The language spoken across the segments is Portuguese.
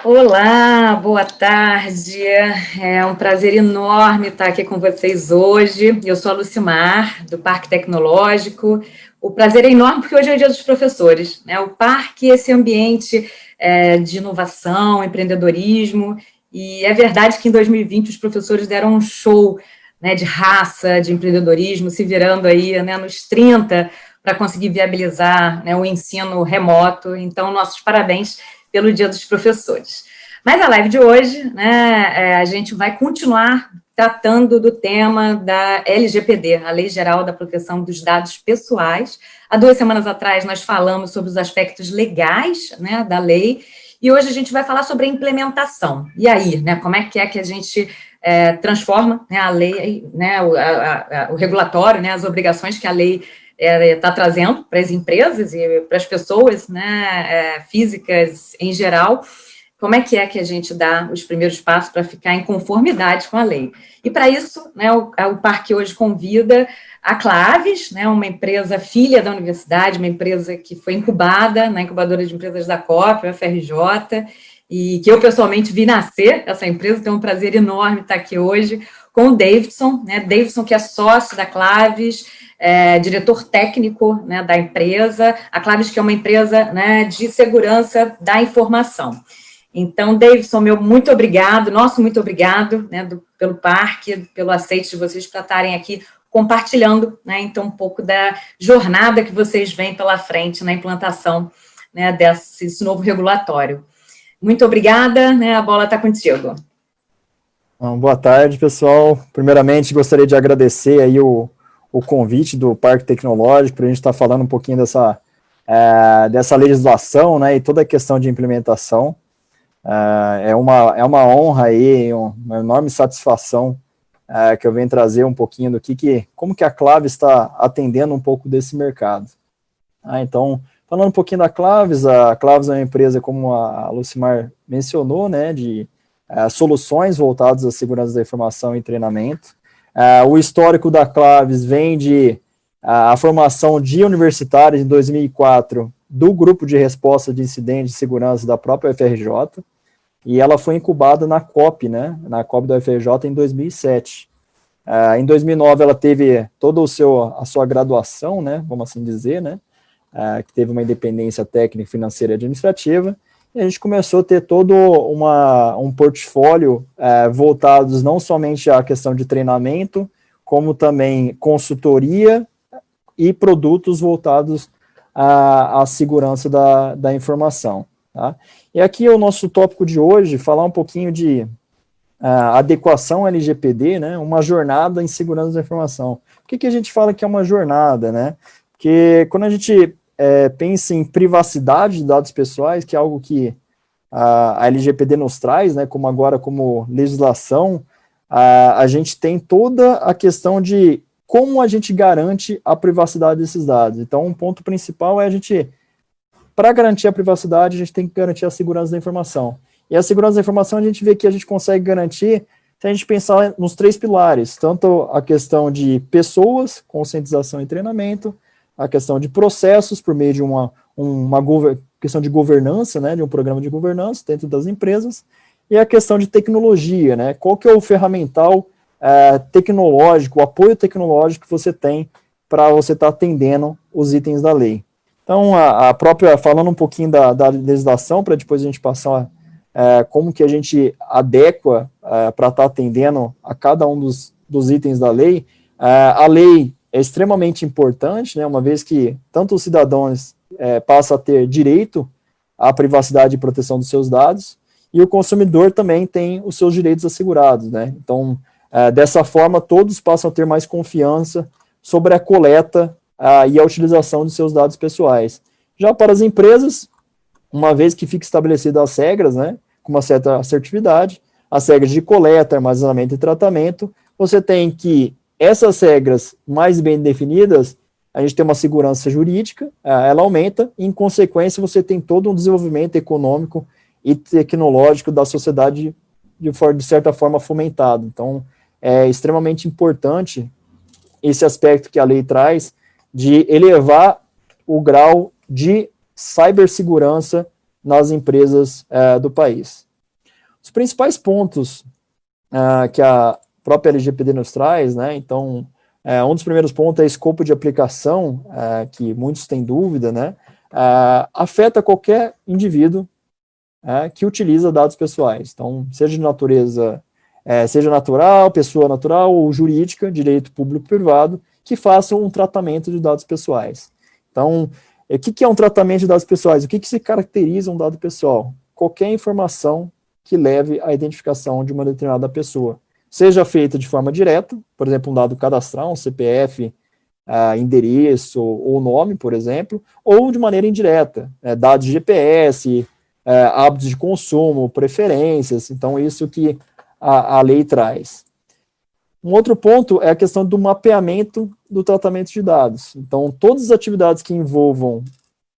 Olá, boa tarde. É um prazer enorme estar aqui com vocês hoje. Eu sou a Lucimar, do Parque Tecnológico. O prazer é enorme porque hoje é o Dia dos Professores, né? O parque, esse ambiente de inovação, empreendedorismo, e é verdade que em 2020 os professores deram um show, né, de raça, de empreendedorismo, se virando aí, né, nos 30 para conseguir viabilizar, né, o ensino remoto. Então, nossos parabéns pelo Dia dos Professores. Mas a live de hoje, né, a gente vai continuar tratando do tema da LGPD, a Lei Geral da Proteção dos Dados Pessoais. Há 2 semanas atrás nós falamos sobre os aspectos legais, né, da lei, e hoje a gente vai falar sobre a implementação. E aí, né, como é que a gente transforma, né, a lei, né, o regulatório, né, as obrigações que a lei está trazendo para as empresas e para as pessoas, né, físicas em geral. Como é que a gente dá os primeiros passos para ficar em conformidade com a lei? E para isso, né, o Parque hoje convida a Claves, né, uma empresa filha da universidade, uma empresa que foi incubada na incubadora de empresas da COP, a FRJ, e que eu pessoalmente vi nascer essa empresa, tenho um prazer enorme estar aqui hoje com o Davidson, né, Davidson que é sócio da Claves, diretor técnico, né, da empresa, a Claves que é uma empresa, né, de segurança da informação. Então, Davidson, meu muito obrigado, nosso muito obrigado, né, pelo parque, pelo aceite de vocês para estarem aqui compartilhando, né, então, um pouco da jornada que vocês vêm pela frente na implantação, né, desse novo regulatório. Muito obrigada, né, a bola está contigo. Bom, boa tarde, pessoal. Primeiramente, gostaria de agradecer aí o convite do Parque Tecnológico para a gente estar falando um pouquinho dessa legislação, né, e toda a questão de implementação. É uma honra aí, uma enorme satisfação que eu venho trazer um pouquinho como que a Claves está atendendo um pouco desse mercado. Então, falando um pouquinho da Claves, a Claves é uma empresa, como a Lucimar mencionou, né, de soluções voltadas à segurança da informação e treinamento. O histórico da Claves vem de a formação de universitários em 2004 do grupo de resposta de incidentes de segurança da própria UFRJ, e ela foi incubada na COP, né, na COP da UFRJ em 2007. Em 2009 ela teve toda a sua graduação, né, vamos assim dizer, né, que teve uma independência técnica, financeira e administrativa, e a gente começou a ter todo um portfólio voltados não somente à questão de treinamento, como também consultoria e produtos voltados à segurança da informação. Tá? E aqui é o nosso tópico de hoje, falar um pouquinho de adequação LGPD, né, uma jornada em segurança da informação. Por que a gente fala que é uma jornada, né? Porque quando a gente pensa em privacidade de dados pessoais, que é algo que a LGPD nos traz, né, como legislação, a gente tem toda a questão de como a gente garante a privacidade desses dados. Então, um ponto principal é para garantir a privacidade, a gente tem que garantir a segurança da informação. E a segurança da informação a gente vê que a gente consegue garantir se a gente pensar nos 3 pilares, tanto a questão de pessoas, conscientização e treinamento, a questão de processos por meio de uma questão de governança, né, de um programa de governança dentro das empresas, e a questão de tecnologia, né, qual que é o ferramental tecnológico, o apoio tecnológico que você tem para você estar atendendo os itens da lei. Então, falando um pouquinho da legislação, para depois a gente passar como que a gente adequa para estar atendendo a cada um dos itens da lei, a lei é extremamente importante, né, uma vez que tanto os cidadãos passam a ter direito à privacidade e proteção dos seus dados, e o consumidor também tem os seus direitos assegurados, né? Então, dessa forma, todos passam a ter mais confiança sobre a coleta e a utilização de seus dados pessoais. Já para as empresas, uma vez que fica estabelecidas as regras, né, com uma certa assertividade, as regras de coleta, armazenamento e tratamento, você tem que essas regras mais bem definidas, a gente tem uma segurança jurídica, ela aumenta, e em consequência você tem todo um desenvolvimento econômico e tecnológico da sociedade de certa forma fomentado. Então, é extremamente importante esse aspecto que a lei traz de elevar o grau de cibersegurança nas empresas do país. Os principais pontos que a própria LGPD nos traz, né, então, um dos primeiros pontos é escopo de aplicação, que muitos têm dúvida, né, afeta qualquer indivíduo que utiliza dados pessoais. Então, seja de natureza, seja natural, pessoa natural ou jurídica, direito público-privado, que façam um tratamento de dados pessoais. Então, o que é um tratamento de dados pessoais? O que se caracteriza um dado pessoal? Qualquer informação que leve à identificação de uma determinada pessoa, seja feita de forma direta, por exemplo, um dado cadastral, um CPF, endereço ou nome, por exemplo, ou de maneira indireta, dados de GPS, hábitos de consumo, preferências, então isso que a lei traz. Um outro ponto é a questão do mapeamento do tratamento de dados. Então, todas as atividades que envolvam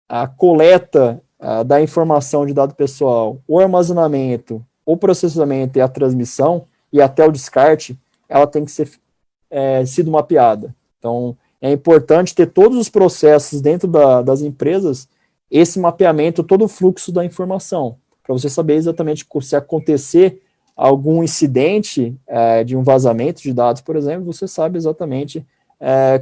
a coleta da informação de dado pessoal, o armazenamento, o processamento e a transmissão, e até o descarte, ela tem que ser sido mapeada. Então, é importante ter todos os processos dentro das empresas, esse mapeamento, todo o fluxo da informação, para você saber exatamente se acontecer algum incidente de um vazamento de dados, por exemplo, você sabe exatamente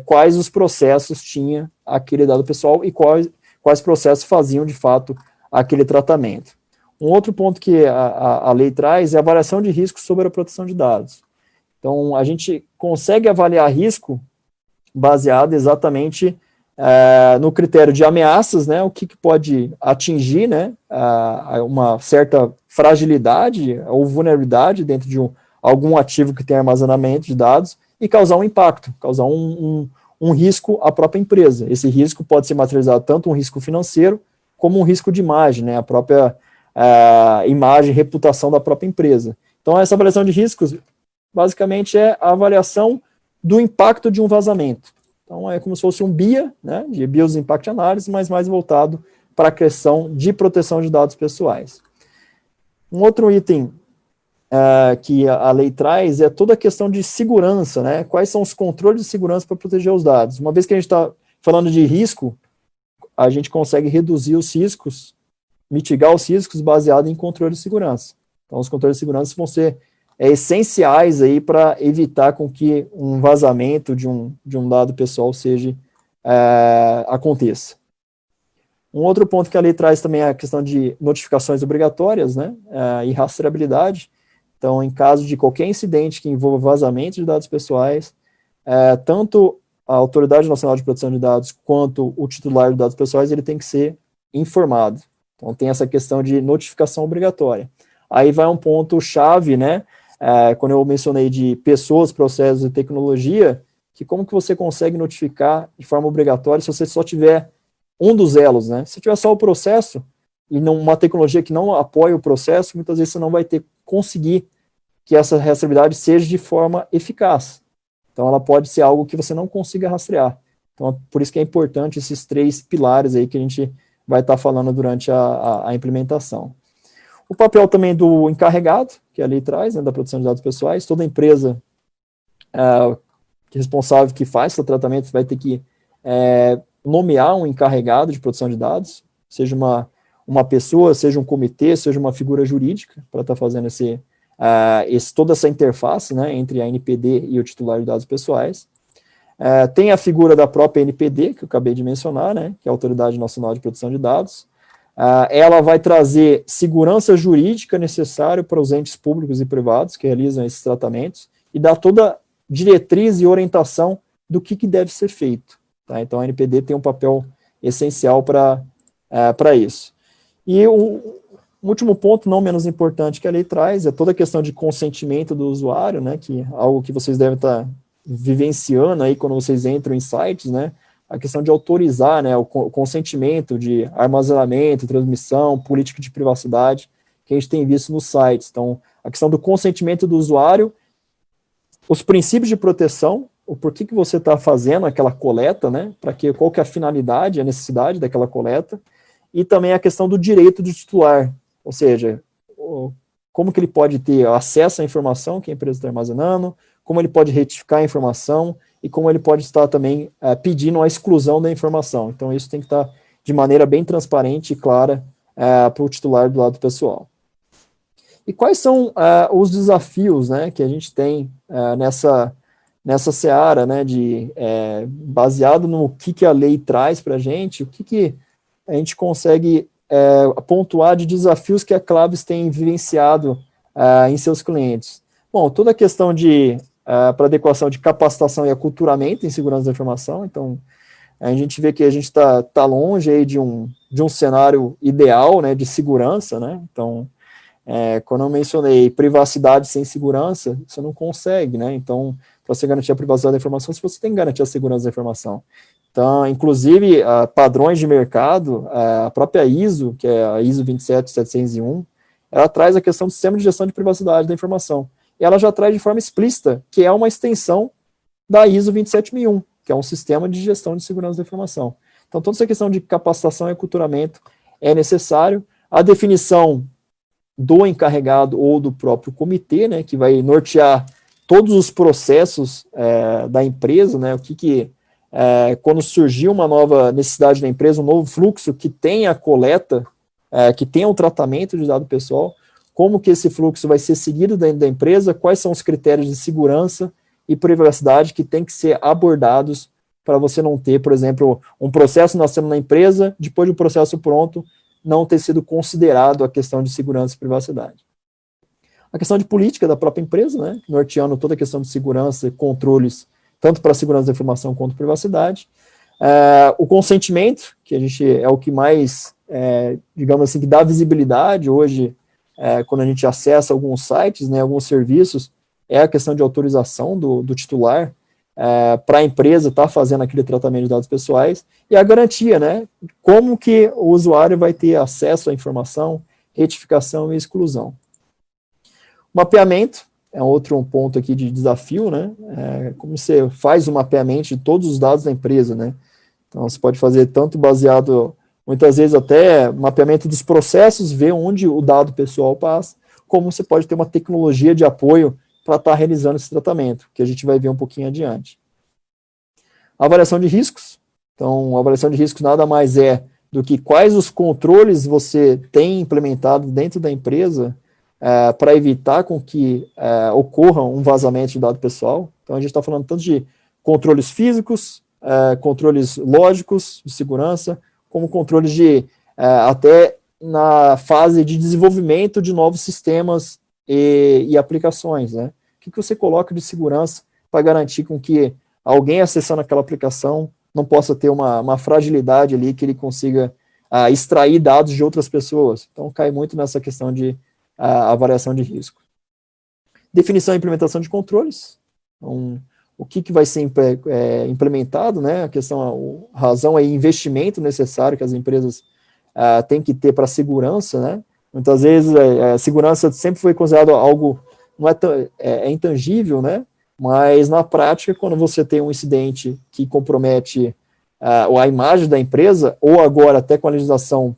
quais os processos tinha aquele dado pessoal e quais processos faziam, de fato, aquele tratamento. Um outro ponto que a lei traz é a avaliação de risco sobre a proteção de dados. Então, a gente consegue avaliar risco baseado exatamente no critério de ameaças, né, o que pode atingir, né, uma certa fragilidade ou vulnerabilidade dentro de algum ativo que tem armazenamento de dados e causar um impacto, causar um risco à própria empresa. Esse risco pode ser materializado tanto um risco financeiro como um risco de imagem, né, a própria imagem, reputação da própria empresa. Então, essa avaliação de riscos, basicamente, é a avaliação do impacto de um vazamento. Então, é como se fosse um BIA, né, de Business Impact Analysis, mas mais voltado para a questão de proteção de dados pessoais. Um outro item que a lei traz é toda a questão de segurança, né, quais são os controles de segurança para proteger os dados. Uma vez que a gente está falando de risco, a gente consegue reduzir os riscos, mitigar os riscos baseado em controle de segurança. Então, os controles de segurança vão ser essenciais aí para evitar com que um vazamento de um dado pessoal aconteça. Um outro ponto que a lei traz também é a questão de notificações obrigatórias, né, e rastreabilidade. Então, em caso de qualquer incidente que envolva vazamento de dados pessoais, tanto a Autoridade Nacional de Proteção de Dados quanto o titular de dados pessoais, ele tem que ser informado. Então, tem essa questão de notificação obrigatória. Aí vai um ponto-chave, né, quando eu mencionei de pessoas, processos e tecnologia, que como que você consegue notificar de forma obrigatória se você só tiver um dos elos, né? Se tiver só o processo e uma tecnologia que não apoia o processo, muitas vezes você não vai conseguir que essa rastreabilidade seja de forma eficaz. Então, ela pode ser algo que você não consiga rastrear. Então, por isso que é importante esses 3 pilares aí que a gente vai estar falando durante a implementação. O papel também do encarregado, que a lei traz, né, da proteção de dados pessoais. Toda empresa responsável que faz esse tratamento vai ter que nomear um encarregado de proteção de dados, seja uma pessoa, seja um comitê, seja uma figura jurídica, para estar fazendo toda essa interface, né, entre a NPD e o titular de dados pessoais. Tem a figura da própria NPD, que eu acabei de mencionar, né, que é a Autoridade Nacional de Proteção de Dados. Ela vai trazer segurança jurídica necessária para os entes públicos e privados que realizam esses tratamentos e dar toda diretriz e orientação do que deve ser feito. Tá? Então, a NPD tem um papel essencial para isso. E o último ponto, não menos importante, que a lei traz, é toda a questão de consentimento do usuário, né, que é algo que vocês devem estar vivenciando aí quando vocês entram em sites, né, a questão de autorizar, né, o consentimento de armazenamento, transmissão, política de privacidade, que a gente tem visto nos sites. Então, a questão do consentimento do usuário, os princípios de proteção, o porquê que você está fazendo aquela coleta, né, qual que é a finalidade, a necessidade daquela coleta, e também a questão do direito do titular, ou seja, como que ele pode ter acesso à informação que a empresa está armazenando, como ele pode retificar a informação, e como ele pode estar também pedindo a exclusão da informação. Então, isso tem que estar de maneira bem transparente e clara para o titular do lado pessoal. E quais são os desafios, né, que a gente tem nessa seara, né, baseado no que a lei traz para a gente, o que a gente consegue pontuar de desafios que a Claves tem vivenciado em seus clientes. Bom, toda a questão para adequação de capacitação e aculturamento em segurança da informação, então a gente vê que a gente está longe aí de um cenário ideal, né, de segurança, né, então quando eu mencionei privacidade sem segurança, você não consegue, né, então para você garantir a privacidade da informação, você tem que garantir a segurança da informação. Então, inclusive, padrões de mercado, a própria ISO, que é a ISO 27701, ela traz a questão do sistema de gestão de privacidade da informação. E ela já traz de forma explícita, que é uma extensão da ISO 27001, que é um sistema de gestão de segurança da informação. Então, toda essa questão de capacitação e aculturamento é necessário. A definição do encarregado ou do próprio comitê, né, que vai nortear todos os processos da empresa, né, quando surgir uma nova necessidade da empresa, um novo fluxo que tenha a coleta, que tenha um tratamento de dado pessoal, como que esse fluxo vai ser seguido dentro da empresa, quais são os critérios de segurança e privacidade que tem que ser abordados para você não ter, por exemplo, um processo nascendo na empresa, depois de um processo pronto, não ter sido considerado a questão de segurança e privacidade. A questão de política da própria empresa, né, norteando toda a questão de segurança e controles, tanto para a segurança da informação quanto privacidade. O consentimento, que a gente é o que mais, digamos assim, que dá visibilidade hoje, quando a gente acessa alguns sites, né, alguns serviços, é a questão de autorização do titular para a empresa estar fazendo aquele tratamento de dados pessoais, e a garantia, né, como que o usuário vai ter acesso à informação, retificação e exclusão. Mapeamento é outro ponto aqui de desafio, né, como você faz o mapeamento de todos os dados da empresa, né, então você pode fazer tanto baseado, muitas vezes até mapeamento dos processos, ver onde o dado pessoal passa, como você pode ter uma tecnologia de apoio para estar realizando esse tratamento, que a gente vai ver um pouquinho adiante. Avaliação de riscos, então a avaliação de riscos nada mais é do que quais os controles você tem implementado dentro da empresa para evitar com que ocorra um vazamento de dado pessoal. Então a gente está falando tanto de controles físicos, controles lógicos de segurança, como controles até na fase de desenvolvimento de novos sistemas e aplicações, né? O que você coloca de segurança para garantir com que alguém acessando aquela aplicação não possa ter uma fragilidade ali que ele consiga extrair dados de outras pessoas. Então cai muito nessa questão de avaliação de risco. Definição e implementação de controles. Então, o que vai ser implementado, né? A razão é investimento necessário que as empresas têm que ter para a segurança, né? Muitas vezes a segurança sempre foi considerado algo, não é intangível, né? Mas na prática, quando você tem um incidente que compromete a imagem da empresa, ou agora até com a legislação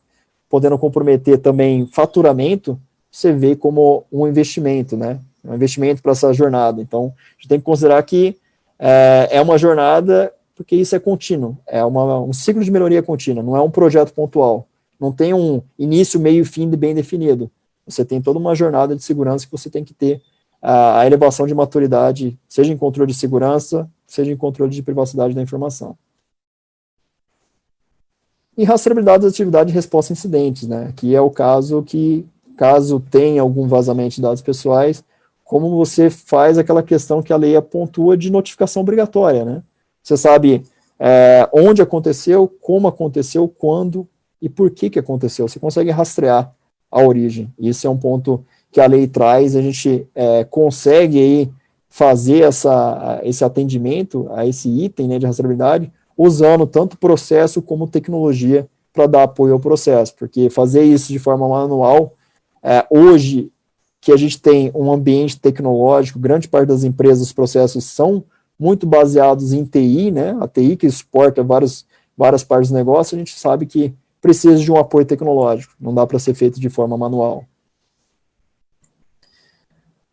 podendo comprometer também faturamento, você vê como um investimento, né? Um investimento para essa jornada. Então, a gente tem que considerar que é uma jornada, porque isso é contínuo, é um ciclo de melhoria contínua, não é um projeto pontual. Não tem um início, meio e fim bem definido. Você tem toda uma jornada de segurança que você tem que ter a elevação de maturidade, seja em controle de segurança, seja em controle de privacidade da informação. E rastreabilidade das atividades de resposta a incidentes, né? Que é o caso que, caso tenha algum vazamento de dados pessoais, como você faz aquela questão que a lei pontua de notificação obrigatória, né? Você sabe onde aconteceu, como aconteceu, quando e por que aconteceu. Você consegue rastrear a origem. Isso é um ponto que a lei traz, a gente consegue aí fazer esse atendimento a esse item, né, de rastreabilidade, usando tanto processo como tecnologia para dar apoio ao processo, porque fazer isso de forma manual, hoje que a gente tem um ambiente tecnológico, grande parte das empresas, os processos são muito baseados em TI, né, a TI que suporta várias partes do negócio, a gente sabe que precisa de um apoio tecnológico, não dá para ser feito de forma manual.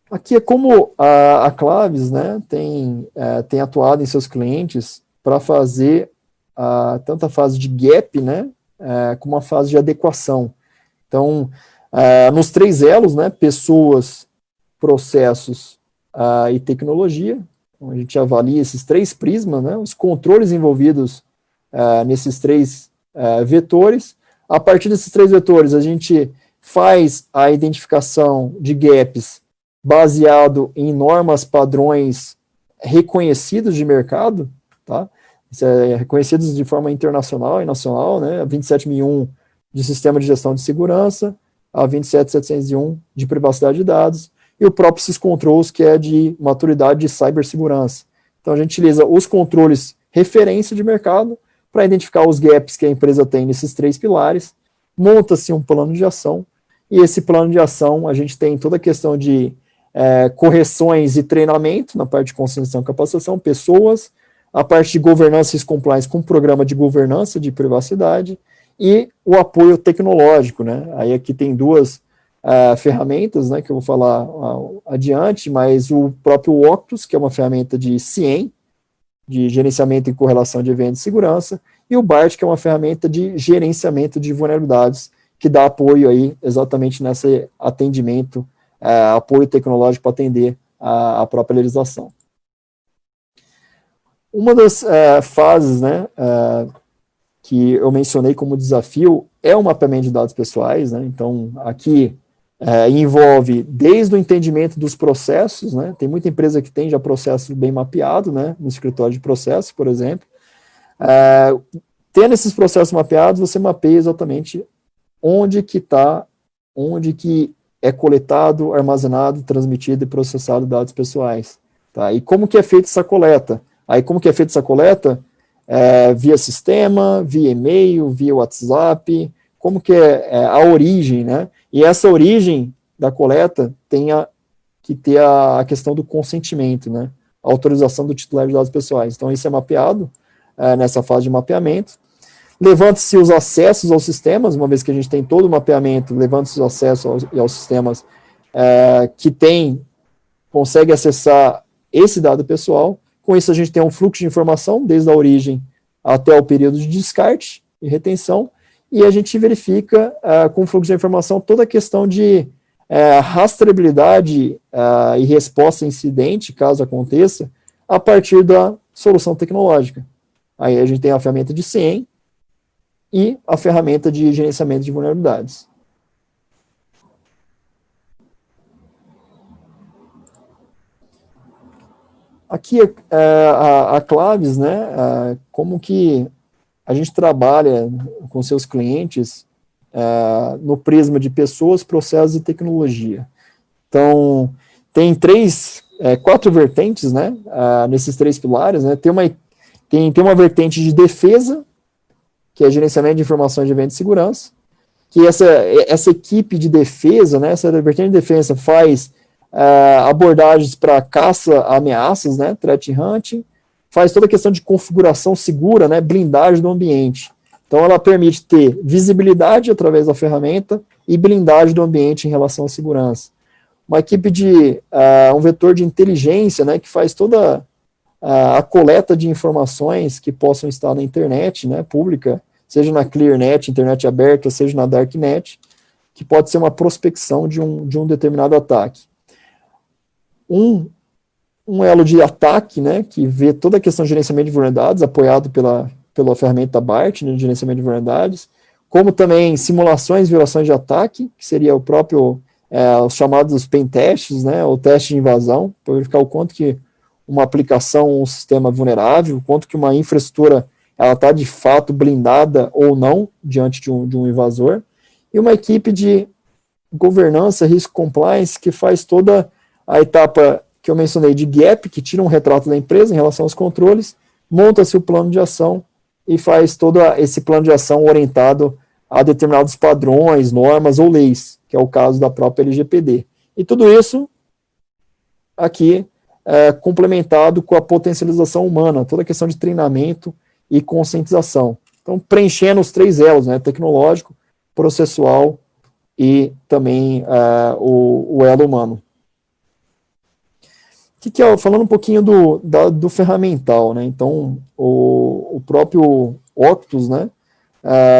Aqui é como a Claves, né, tem atuado em seus clientes para fazer tanto a fase de gap, né, como a fase de adequação. Então, Nos 3 elos, né, pessoas, processos e tecnologia, a gente avalia esses 3 prismas, né, os controles envolvidos nesses 3 vetores. A partir desses 3 vetores, a gente faz a identificação de gaps baseado em normas, padrões reconhecidos de mercado, tá? Reconhecidos de forma internacional e nacional, né? A 27001 de Sistema de Gestão de Segurança, a 27701 de Privacidade de Dados, e o próprio SysControls, que é de maturidade de cibersegurança. Então, a gente utiliza os controles referência de mercado para identificar os gaps que a empresa tem nesses 3 pilares, monta-se um plano de ação, e esse plano de ação, a gente tem toda a questão de correções e treinamento, na parte de conscientização e capacitação, pessoas, a parte de governança e compliance com programa de governança de privacidade, e o apoio tecnológico, né? Aí aqui tem 2 ferramentas, né, que eu vou falar adiante, mas o próprio Octus, que é uma ferramenta de CIEM, de gerenciamento e correlação de eventos de segurança, e o BART, que é uma ferramenta de gerenciamento de vulnerabilidades, que dá apoio aí exatamente nesse atendimento, apoio tecnológico para atender a própria legislação. Uma das fases, né, que eu mencionei como desafio é o mapeamento de dados pessoais, né? Então, aqui envolve desde o entendimento dos processos, né? Tem muita empresa que tem já processo bem mapeado, né? No escritório de processos, por exemplo. Tendo esses processos mapeados, você mapeia exatamente onde que é coletado, armazenado, transmitido e processado dados pessoais, tá? E como que é feita essa coleta? Aí, como que é feita essa coleta? Via sistema, via e-mail, via WhatsApp, como que é a origem, né? E essa origem da coleta tem que ter a questão do consentimento, né? A autorização do titular de dados pessoais. Então, isso é mapeado nessa fase de mapeamento. Levanta-se os acessos aos sistemas, uma vez que a gente tem todo o mapeamento, levanta-se os acessos aos sistemas que consegue acessar esse dado pessoal. Com isso, a gente tem um fluxo de informação, desde a origem até o período de descarte e retenção, e a gente verifica com o fluxo de informação toda a questão de rastreabilidade e resposta a incidente, caso aconteça, a partir da solução tecnológica. Aí a gente tem a ferramenta de CIEM e a ferramenta de gerenciamento de vulnerabilidades. Aqui a Claves, né, como que a gente trabalha com seus clientes no prisma de pessoas, processos e tecnologia. Então, tem 4 vertentes, né, nesses 3 pilares, né, tem uma vertente de defesa, que é gerenciamento de informações de eventos de segurança, que essa equipe de defesa, né, essa vertente de defesa faz abordagens para caça a ameaças, né, threat hunting, faz toda a questão de configuração segura, né, blindagem do ambiente. Então, ela permite ter visibilidade através da ferramenta e blindagem do ambiente em relação à segurança. Uma equipe de um vetor de inteligência, né, que faz toda a coleta de informações que possam estar na internet, né, pública, seja na ClearNet, internet aberta, seja na Darknet, que pode ser uma prospecção de um determinado ataque. Um elo de ataque, né, que vê toda a questão de gerenciamento de vulnerabilidades, apoiado pela ferramenta BART, né, de gerenciamento de vulnerabilidades, como também simulações e violações de ataque, que seria o próprio, os chamados pen tests, né, ou teste de invasão, para verificar o quanto que uma aplicação, um sistema vulnerável, o quanto que uma infraestrutura ela está de fato blindada ou não diante de um invasor, e uma equipe de governança, risco compliance, que faz toda a etapa que eu mencionei de gap, que tira um retrato da empresa em relação aos controles, monta-se o plano de ação e faz todo esse plano de ação orientado a determinados padrões, normas ou leis, que é o caso da própria LGPD. E tudo isso aqui complementado com a potencialização humana, toda a questão de treinamento e conscientização. Então, preenchendo os 3 elos, né, tecnológico, processual e também o elo humano. Falando um pouquinho do ferramental, né? Então, o próprio Octus, né?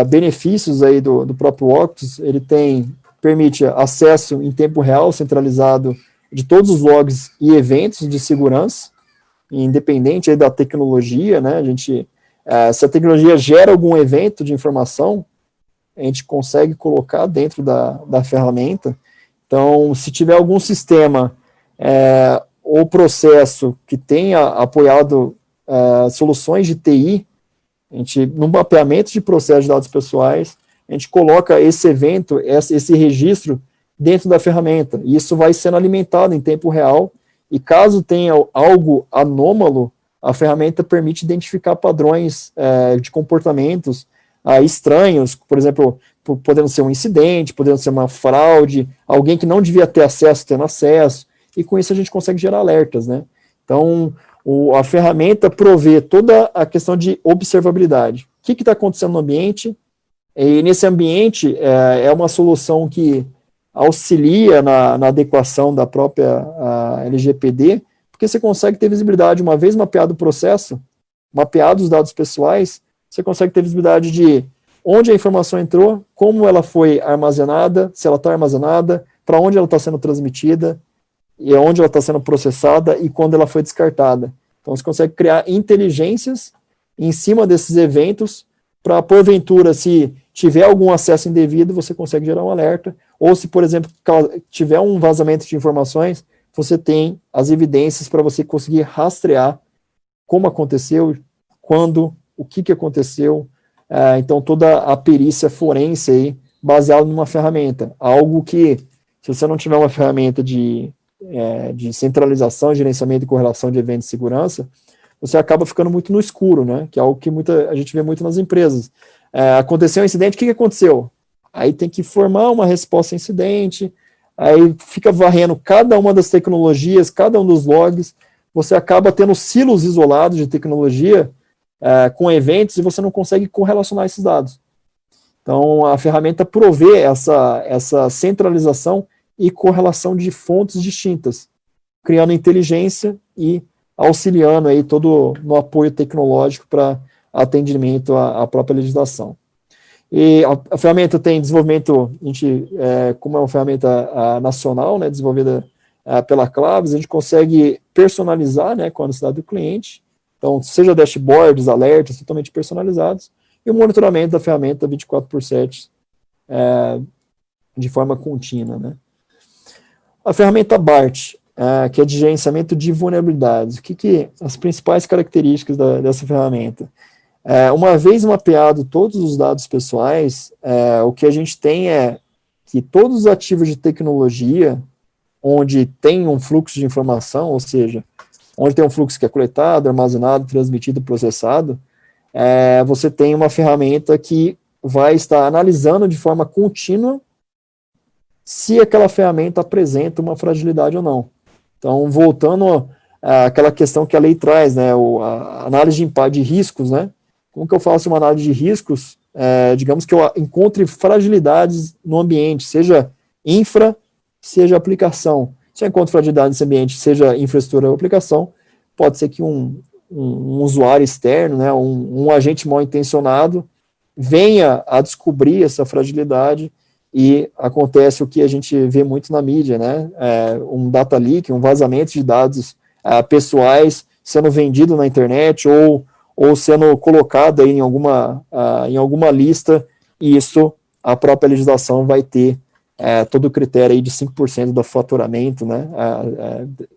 Benefícios aí do próprio Octus, ele tem permite acesso em tempo real, centralizado, de todos os logs e eventos de segurança, independente aí da tecnologia, né? Se a tecnologia gera algum evento de informação, a gente consegue colocar dentro da ferramenta. Então, se tiver algum sistema ou processo que tenha apoiado soluções de TI, no mapeamento de processos de dados pessoais, a gente coloca esse evento, esse registro dentro da ferramenta, e isso vai sendo alimentado em tempo real, e caso tenha algo anômalo, a ferramenta permite identificar padrões de comportamentos estranhos, por exemplo, podendo ser um incidente, podendo ser uma fraude, alguém que não devia ter acesso, tendo acesso, e com isso a gente consegue gerar alertas, né? Então, a ferramenta provê toda a questão de observabilidade. O que está acontecendo no ambiente? E nesse ambiente é uma solução que auxilia na adequação da própria LGPD, porque você consegue ter visibilidade, uma vez mapeado o processo, mapeados os dados pessoais, você consegue ter visibilidade de onde a informação entrou, como ela foi armazenada, se ela está armazenada, para onde ela está sendo transmitida, e onde ela está sendo processada e quando ela foi descartada. Então, você consegue criar inteligências em cima desses eventos para, porventura, se tiver algum acesso indevido, você consegue gerar um alerta, ou se, por exemplo, tiver um vazamento de informações, você tem as evidências para você conseguir rastrear como aconteceu, quando, o que aconteceu, então toda a perícia forense aí, baseada numa ferramenta, algo que, se você não tiver uma ferramenta de centralização, gerenciamento e correlação de eventos de segurança, você acaba ficando muito no escuro, né, que é algo que a gente vê muito nas empresas. Aconteceu um incidente, o que aconteceu? Aí tem que formar uma resposta a incidente, aí fica varrendo cada uma das tecnologias, cada um dos logs, você acaba tendo silos isolados de tecnologia com eventos e você não consegue correlacionar esses dados. Então, a ferramenta provê essa centralização e correlação de fontes distintas, criando inteligência e auxiliando aí todo no apoio tecnológico para atendimento à própria legislação. E a ferramenta tem desenvolvimento, como é uma ferramenta nacional, né, desenvolvida pela Claves, a gente consegue personalizar, né, com a necessidade do cliente, então seja dashboards, alertas totalmente personalizados, e o monitoramento da ferramenta 24/7 de forma contínua, né. A ferramenta BART, que é de gerenciamento de vulnerabilidades, o que as principais características dessa ferramenta? Uma vez mapeado todos os dados pessoais, o que a gente tem é que todos os ativos de tecnologia, onde tem um fluxo de informação, ou seja, onde tem um fluxo que é coletado, armazenado, transmitido, processado, você tem uma ferramenta que vai estar analisando de forma contínua se aquela ferramenta apresenta uma fragilidade ou não. Então, voltando àquela questão que a lei traz, né, a análise de riscos, né, como que eu faço uma análise de riscos? Digamos que eu encontre fragilidades no ambiente, seja infra, seja aplicação. Se eu encontro fragilidade nesse ambiente, seja infraestrutura ou aplicação, pode ser que um usuário externo, né, um agente mal intencionado, venha a descobrir essa fragilidade e acontece o que a gente vê muito na mídia, né, um data leak, um vazamento de dados pessoais sendo vendido na internet ou sendo colocado aí em alguma lista, e isso a própria legislação vai ter todo o critério aí de 5% do faturamento, né,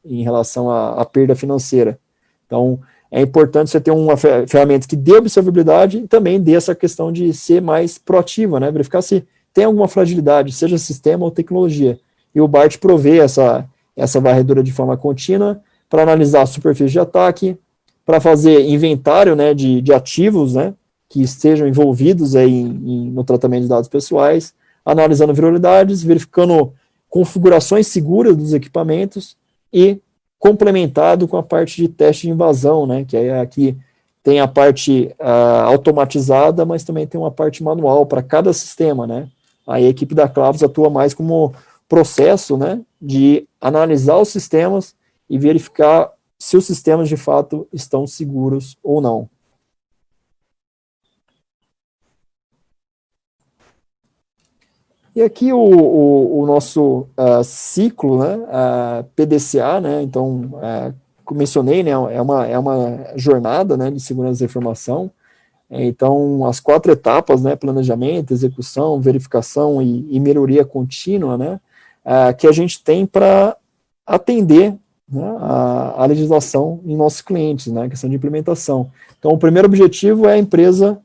em relação à perda financeira. Então, é importante você ter uma ferramenta que dê observabilidade e também dê essa questão de ser mais proativa, né, verificar se tem alguma fragilidade, seja sistema ou tecnologia. E o BART provê essa varredura de forma contínua para analisar a superfície de ataque, para fazer inventário, né, de ativos, né, que estejam envolvidos aí no tratamento de dados pessoais, analisando vulnerabilidades, verificando configurações seguras dos equipamentos e complementado com a parte de teste de invasão, né, que é aqui tem a parte automatizada, mas também tem uma parte manual para cada sistema, né. Aí a equipe da Claves atua mais como processo, né, de analisar os sistemas e verificar se os sistemas de fato estão seguros ou não. E aqui o nosso ciclo, né, PDCA, né, então, como mencionei, né, é uma jornada, né, de segurança da informação. Então, as 4 etapas, né, planejamento, execução, verificação e melhoria contínua, né, que a gente tem para atender, né, a legislação em nossos clientes, né, questão de implementação. Então, o primeiro objetivo é a empresa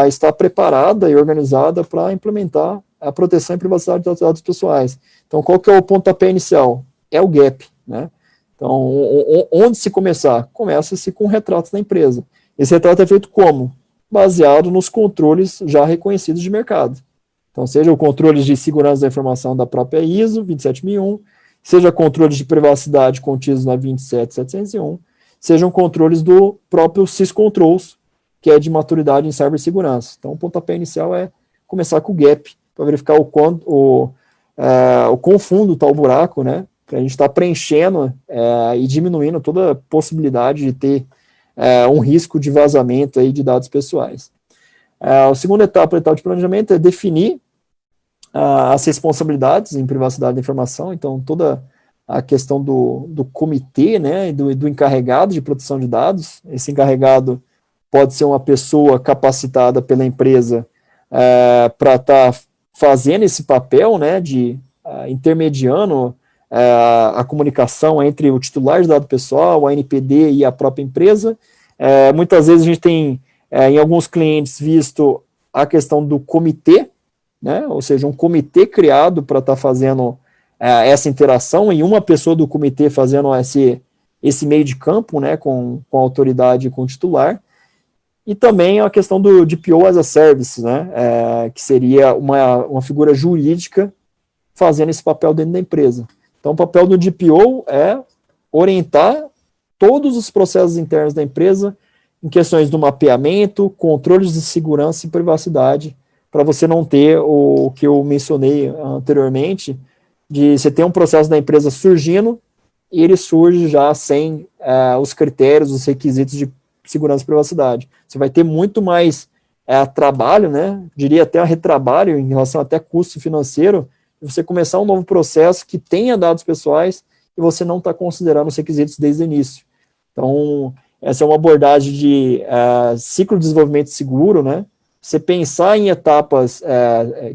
estar preparada e organizada para implementar a proteção e privacidade dos dados pessoais. Então, qual que é o pontapé inicial? É o gap, né? Então, onde se começar? Começa-se com o retrato da empresa. Esse retrato é feito como? Baseado nos controles já reconhecidos de mercado. Então, seja o controle de segurança da informação da própria ISO 27001, seja controles de privacidade contidos na 27701, sejam controles do próprio SysControls, que é de maturidade em cibersegurança. Então, o pontapé inicial é começar com o gap, para verificar o quão fundo está o buraco, né, para a gente estar preenchendo e diminuindo toda a possibilidade de ter um risco de vazamento aí de dados pessoais. A segunda etapa de planejamento é definir as responsabilidades em privacidade da informação, então toda a questão do comitê, né, do encarregado de proteção de dados. Esse encarregado pode ser uma pessoa capacitada pela empresa para estar fazendo esse papel, né, de intermediando a comunicação entre o titular de dado pessoal, a NPD e a própria empresa. Muitas vezes a gente tem, em alguns clientes, visto a questão do comitê, né, ou seja, um comitê criado para estar fazendo essa interação e uma pessoa do comitê fazendo esse meio de campo, né, com a autoridade e com o titular. E também a questão do DPO as a Service, né, que seria uma figura jurídica fazendo esse papel dentro da empresa. Então, o papel do DPO é orientar todos os processos internos da empresa em questões do mapeamento, controles de segurança e privacidade, para você não ter o que eu mencionei anteriormente, de você ter um processo da empresa surgindo e ele surge já sem os critérios, os requisitos de segurança e privacidade. Você vai ter muito mais trabalho, né, diria até retrabalho em relação até custo financeiro, de você começar um novo processo que tenha dados pessoais e você não está considerando os requisitos desde o início. Então, essa é uma abordagem de ciclo de desenvolvimento seguro, né, você pensar em etapas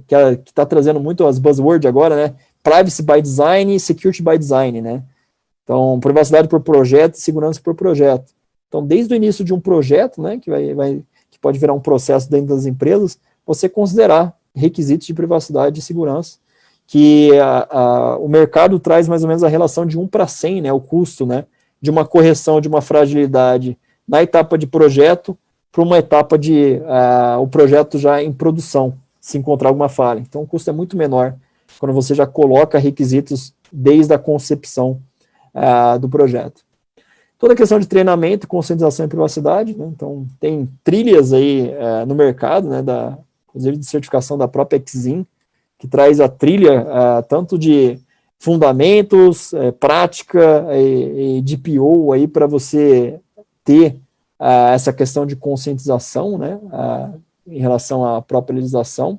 que está trazendo muito as buzzwords agora, né, privacy by design e security by design, né, então, privacidade por projeto e segurança por projeto. Então, desde o início de um projeto, né, que pode virar um processo dentro das empresas, você considerar requisitos de privacidade e segurança, que o mercado traz mais ou menos a relação de 1 para 100, né, o custo, né, de uma correção de uma fragilidade na etapa de projeto para uma etapa de o projeto já em produção, se encontrar alguma falha. Então, o custo é muito menor quando você já coloca requisitos desde a concepção do projeto. Toda a questão de treinamento, conscientização e privacidade, né? Então, tem trilhas aí no mercado, né, inclusive de certificação da própria Exim, que traz a trilha tanto de fundamentos, prática e DPO aí para você ter essa questão de conscientização, né, em relação à própria legislação.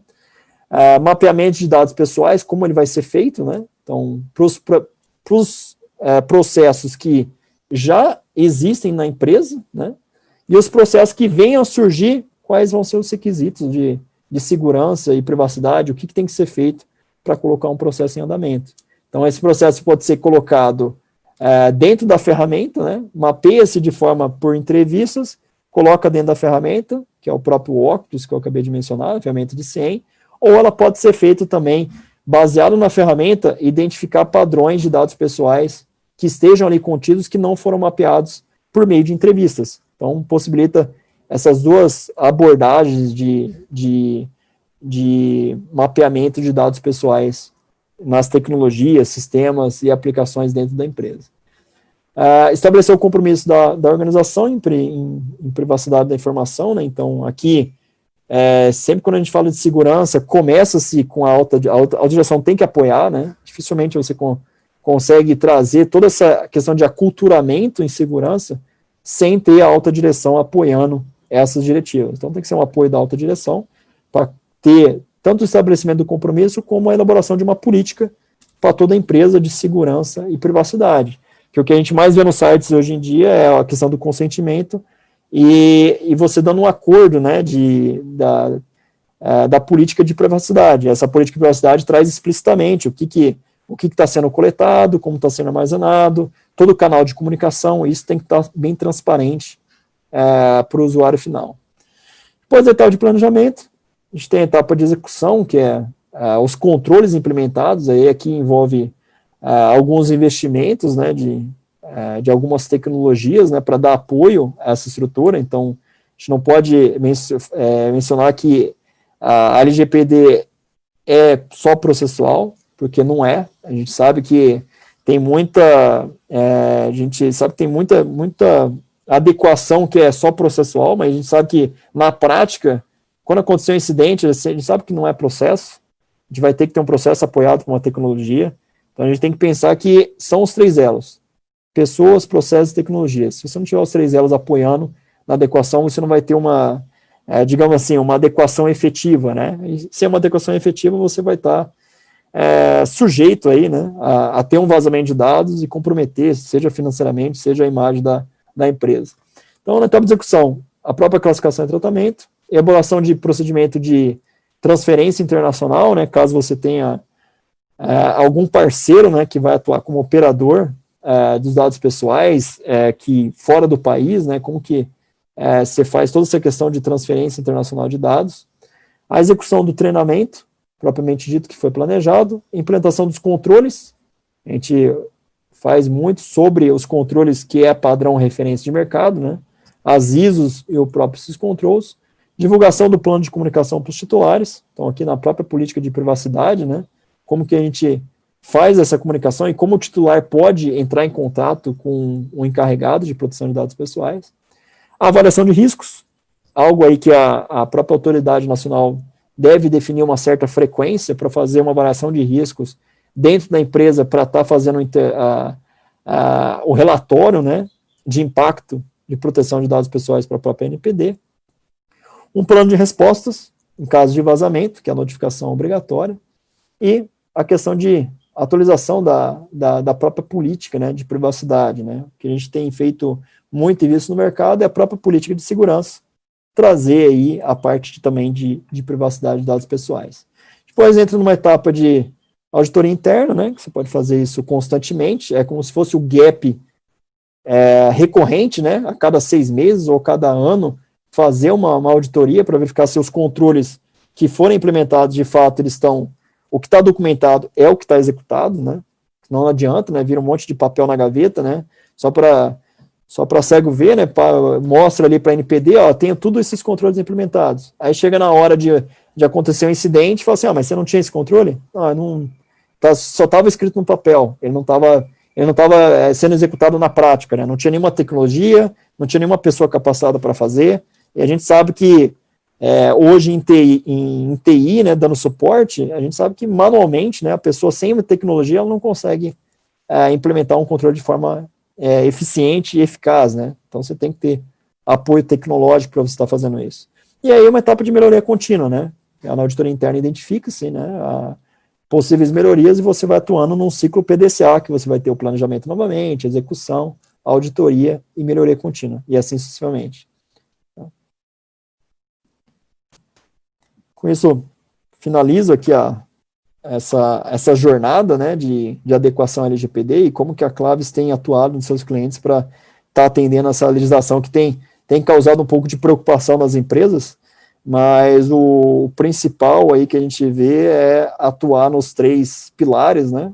Mapeamento de dados pessoais, como ele vai ser feito, né? Então, para os processos que já existem na empresa, né, e os processos que venham a surgir, quais vão ser os requisitos de segurança e privacidade, o que tem que ser feito para colocar um processo em andamento. Então, esse processo pode ser colocado dentro da ferramenta, né, mapeia-se de forma por entrevistas, coloca dentro da ferramenta, que é o próprio Octus, que eu acabei de mencionar, a ferramenta de CIEM, ou ela pode ser feita também, baseado na ferramenta, identificar padrões de dados pessoais que estejam ali contidos, que não foram mapeados por meio de entrevistas. Então, possibilita essas duas abordagens de mapeamento de dados pessoais nas tecnologias, sistemas e aplicações dentro da empresa. Estabelecer o compromisso da organização em privacidade da informação, né? Então, aqui, sempre quando a gente fala de segurança, começa-se com a direção tem que apoiar, né? Dificilmente você consegue trazer toda essa questão de aculturamento em segurança sem ter a alta direção apoiando essas diretivas. Então tem que ser um apoio da alta direção para ter tanto o estabelecimento do compromisso, como a elaboração de uma política para toda a empresa de segurança e privacidade. Que o que a gente mais vê nos sites hoje em dia é a questão do consentimento e você dando um acordo, né, da política de privacidade. Essa política de privacidade traz explicitamente o que está sendo coletado, como está sendo armazenado, todo o canal de comunicação, isso tem que estar bem transparente para o usuário final. Depois da etapa de planejamento, a gente tem a etapa de execução, que é os controles implementados, aí aqui envolve alguns investimentos, né, de algumas tecnologias, né, para dar apoio a essa estrutura. Então, a gente não pode mencionar que a LGPD é só processual, porque não é. A gente sabe que tem muita adequação que é só processual, mas a gente sabe que, na prática, quando acontecer um incidente, a gente sabe que não é processo, a gente vai ter que ter um processo apoiado por uma tecnologia. Então, a gente tem que pensar que são os 3 elos: pessoas, processos e tecnologias. Se você não tiver os 3 elos apoiando na adequação, você não vai ter uma, digamos assim, uma adequação efetiva, né? E se é uma adequação efetiva, você vai estar sujeito aí, né, a ter um vazamento de dados e comprometer, seja financeiramente, seja a imagem da empresa. Então, na etapa de execução, a própria classificação e tratamento, elaboração de procedimento de transferência internacional, né, caso você tenha algum parceiro, né, que vai atuar como operador dos dados pessoais, que fora do país, né, como que você faz toda essa questão de transferência internacional de dados, a execução do treinamento, propriamente dito, que foi planejado, implementação dos controles, a gente faz muito sobre os controles que é padrão referência de mercado, né, as ISOs e o próprio syscontrols, divulgação do plano de comunicação para os titulares, então aqui na própria política de privacidade, né, como que a gente faz essa comunicação e como o titular pode entrar em contato com o encarregado de proteção de dados pessoais, a avaliação de riscos, algo aí que a própria autoridade nacional deve definir uma certa frequência para fazer uma avaliação de riscos dentro da empresa para estar fazendo o relatório, né, de impacto de proteção de dados pessoais para a própria NPD, um plano de respostas em caso de vazamento, que é a notificação obrigatória, e a questão de atualização da própria política, né, de privacidade, né, que a gente tem feito muito e visto no mercado, é a própria política de segurança, trazer aí a parte também de privacidade de dados pessoais. Depois entra numa etapa de auditoria interna, né, que você pode fazer isso constantemente, é como se fosse o gap recorrente, né, a cada 6 meses ou cada ano, fazer uma auditoria para verificar se os controles que forem implementados, de fato, eles estão, o que está documentado é o que está executado, né, não adianta, né, vira um monte de papel na gaveta, né, só para cego ver, né, mostra ali para a NPD, ó, tenho todos esses controles implementados. Aí chega na hora de acontecer um incidente, fala assim, mas você não tinha esse controle? Não, só estava escrito no papel, ele não estava sendo executado na prática, né, não tinha nenhuma tecnologia, não tinha nenhuma pessoa capacitada para fazer, e a gente sabe que hoje em TI, né, dando suporte, a gente sabe que manualmente, né, a pessoa sem tecnologia, ela não consegue implementar um controle de forma eficiente e eficaz, né? Então você tem que ter apoio tecnológico para você estar fazendo isso. E aí uma etapa de melhoria contínua, né? A auditoria interna identifica-se, né, possíveis melhorias e você vai atuando num ciclo PDCA, que você vai ter o planejamento novamente, execução, auditoria e melhoria contínua, e assim sucessivamente. Com isso, finalizo aqui essa jornada, né, de adequação à LGPD e como que a Claves tem atuado nos seus clientes para estar atendendo essa legislação que tem causado um pouco de preocupação nas empresas, mas o principal aí que a gente vê é atuar nos 3 pilares, né,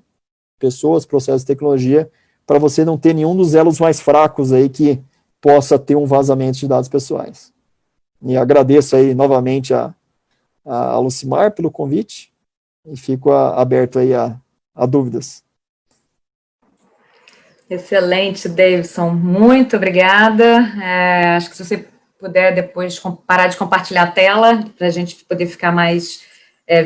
pessoas, processos e tecnologia, para você não ter nenhum dos elos mais fracos aí que possa ter um vazamento de dados pessoais. E agradeço aí novamente a Lucimar pelo convite e fico aberto aí a dúvidas. Excelente, Davidson, muito obrigada. Acho que se você puder depois parar de compartilhar a tela, para a gente poder ficar mais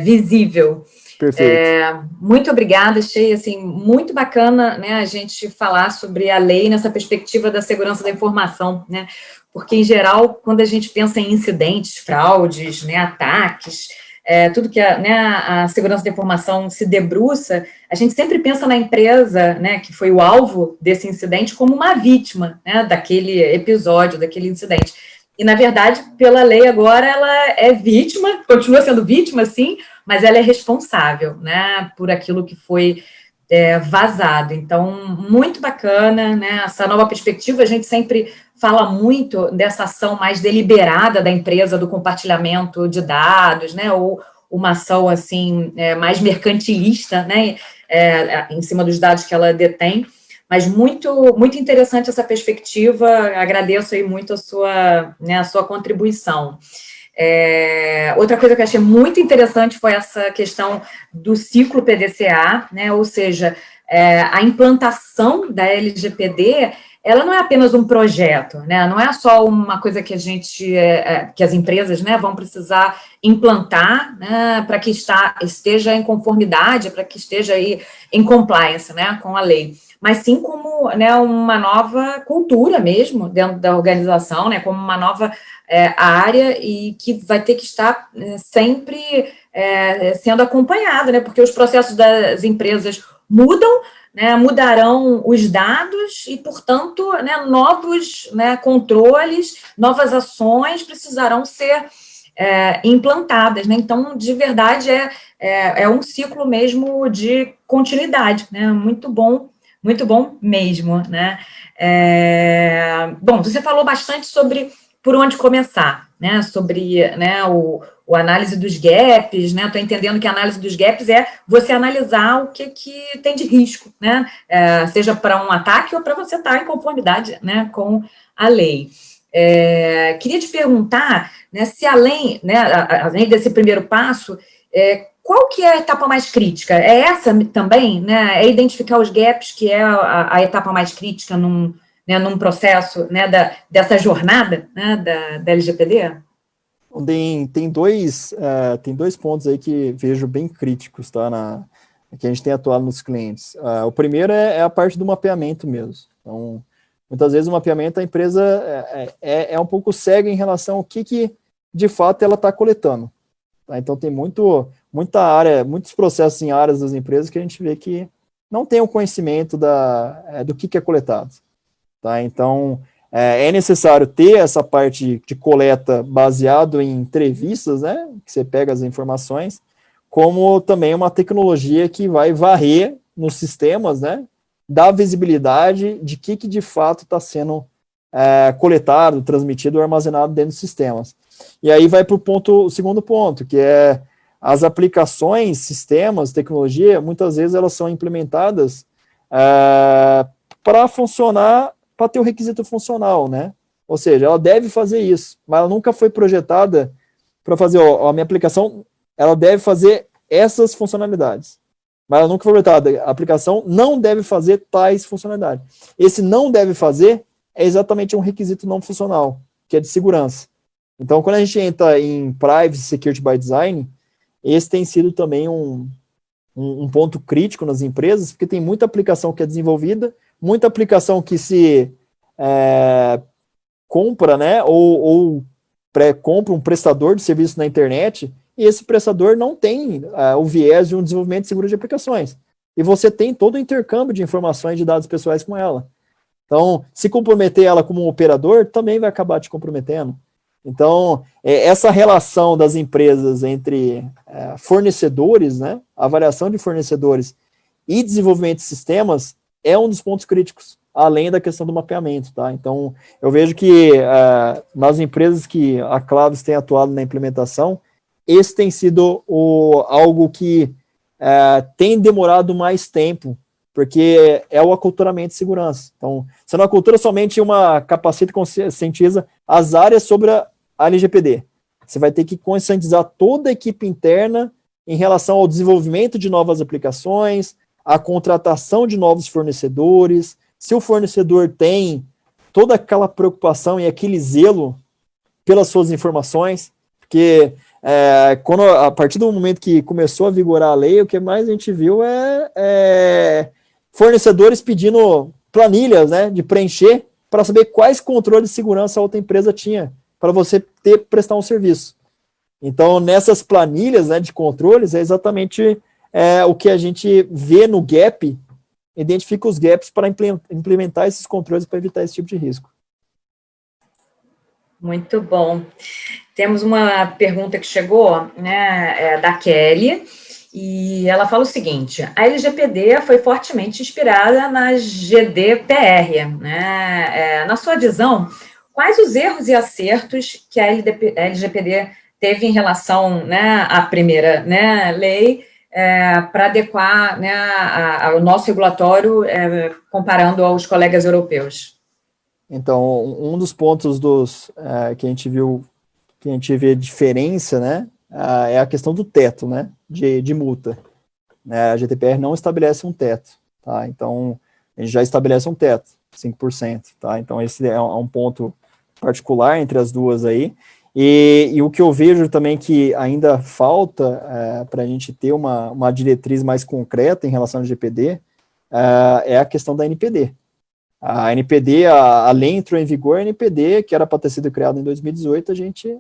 visível. Perfeito. Muito obrigada, achei assim, muito bacana, né, a gente falar sobre a lei nessa perspectiva da segurança da informação, né, porque, em geral, quando a gente pensa em incidentes, fraudes, né, ataques, tudo que a segurança da informação se debruça, a gente sempre pensa na empresa, né, que foi o alvo desse incidente, como uma vítima, né, daquele episódio, daquele incidente. E, na verdade, pela lei agora, ela é vítima, continua sendo vítima, sim, mas ela é responsável, né, por aquilo que foi vazado. Então, muito bacana, né, essa nova perspectiva. A gente sempre fala muito dessa ação mais deliberada da empresa, do compartilhamento de dados, né, ou uma ação, assim, mais mercantilista, né, em cima dos dados que ela detém. Mas muito, muito interessante essa perspectiva, agradeço aí muito a sua contribuição. Outra coisa que eu achei muito interessante foi essa questão do ciclo PDCA, né, ou seja, a implantação da LGPD, ela não é apenas um projeto, né, não é só uma coisa que que as empresas, né, vão precisar implantar, né, para que esteja em conformidade, para que esteja aí em compliance, né, com a lei, mas sim como, né, uma nova cultura mesmo dentro da organização, né, como uma nova área e que vai ter que estar sempre sendo acompanhada, né, porque os processos das empresas mudam, né, mudarão os dados e, portanto, né, novos, né, controles, novas ações precisarão ser implantadas, né? Então, de verdade, é um ciclo mesmo de continuidade, né? Muito bom mesmo, né? Bom, você falou bastante sobre por onde começar, né? Sobre, né, o análise dos gaps, né? Estou entendendo que a análise dos gaps é você analisar o que tem de risco, né? Seja para um ataque ou para você estar em conformidade, né, com a lei. Queria te perguntar, né, se além desse primeiro passo, qual que é a etapa mais crítica? É essa também, né? É identificar os gaps, que é a etapa mais crítica num processo, né, dessa jornada, né, da LGPD? Tem dois pontos aí que vejo bem críticos, tá, que a gente tem atuado nos clientes. O primeiro é a parte do mapeamento mesmo. Então, muitas vezes o mapeamento, a empresa é um pouco cega em relação ao que de fato ela está coletando. Tá? Então, tem muita área, muitos processos em áreas das empresas que a gente vê que não tem o conhecimento do que é coletado. Tá? Então, é necessário ter essa parte de coleta baseado em entrevistas, né, que você pega as informações, como também uma tecnologia que vai varrer nos sistemas, né, dar visibilidade de que de fato está sendo coletado, transmitido ou armazenado dentro dos sistemas. E aí vai para o segundo ponto, que é as aplicações, sistemas, tecnologia, muitas vezes elas são implementadas para funcionar, para ter o requisito funcional, né? Ou seja, ela deve fazer isso, mas ela nunca foi projetada para fazer, a minha aplicação, ela deve fazer essas funcionalidades. Mas ela nunca foi projetada, a aplicação não deve fazer tais funcionalidades. Esse não deve fazer é exatamente um requisito não funcional, que é de segurança. Então, quando a gente entra em Privacy Security by Design, esse tem sido também um ponto crítico nas empresas, porque tem muita aplicação que é desenvolvida, muita aplicação que se compra, né, ou pré-compra um prestador de serviço na internet, e esse prestador não tem o viés de um desenvolvimento seguro de aplicações. E você tem todo o intercâmbio de informações de dados pessoais com ela. Então, se comprometer ela como um operador, também vai acabar te comprometendo. Então, essa relação das empresas entre fornecedores, né, avaliação de fornecedores e desenvolvimento de sistemas é um dos pontos críticos, além da questão do mapeamento, tá? Então, eu vejo que nas empresas que a Claves tem atuado na implementação, esse tem sido algo que tem demorado mais tempo, porque é o aculturamento de segurança. Então, você não acultura somente capacita e conscientiza as áreas sobre a LGPD. Você vai ter que conscientizar toda a equipe interna em relação ao desenvolvimento de novas aplicações, a contratação de novos fornecedores, se o fornecedor tem toda aquela preocupação e aquele zelo pelas suas informações, porque a partir do momento que começou a vigorar a lei, o que mais a gente viu fornecedores pedindo planilhas, né, de preencher para saber quais controles de segurança a outra empresa tinha, para você prestar um serviço. Então, nessas planilhas, né, de controles, é exatamente o que a gente vê no gap, identifica os gaps para implementar esses controles para evitar esse tipo de risco. Muito bom. Temos uma pergunta que chegou, né, da Kelly, e ela fala o seguinte: a LGPD foi fortemente inspirada na GDPR, né? Na sua visão, quais os erros e acertos que a LGPD teve em relação, né, à primeira, né, lei, para adequar, né, ao nosso regulatório, comparando aos colegas europeus? Então, um dos pontos que a gente viu, que a gente vê diferença, né, é a questão do teto, né, de multa. A GDPR não estabelece um teto, tá? Então, a gente já estabelece um teto, 5%, tá? Então, esse é um ponto particular entre as duas aí. E o que eu vejo também que ainda falta para a gente ter uma diretriz mais concreta em relação ao GPD é a questão da NPD. A NPD, a lei entrou em vigor, a NPD, que era para ter sido criada em 2018, a gente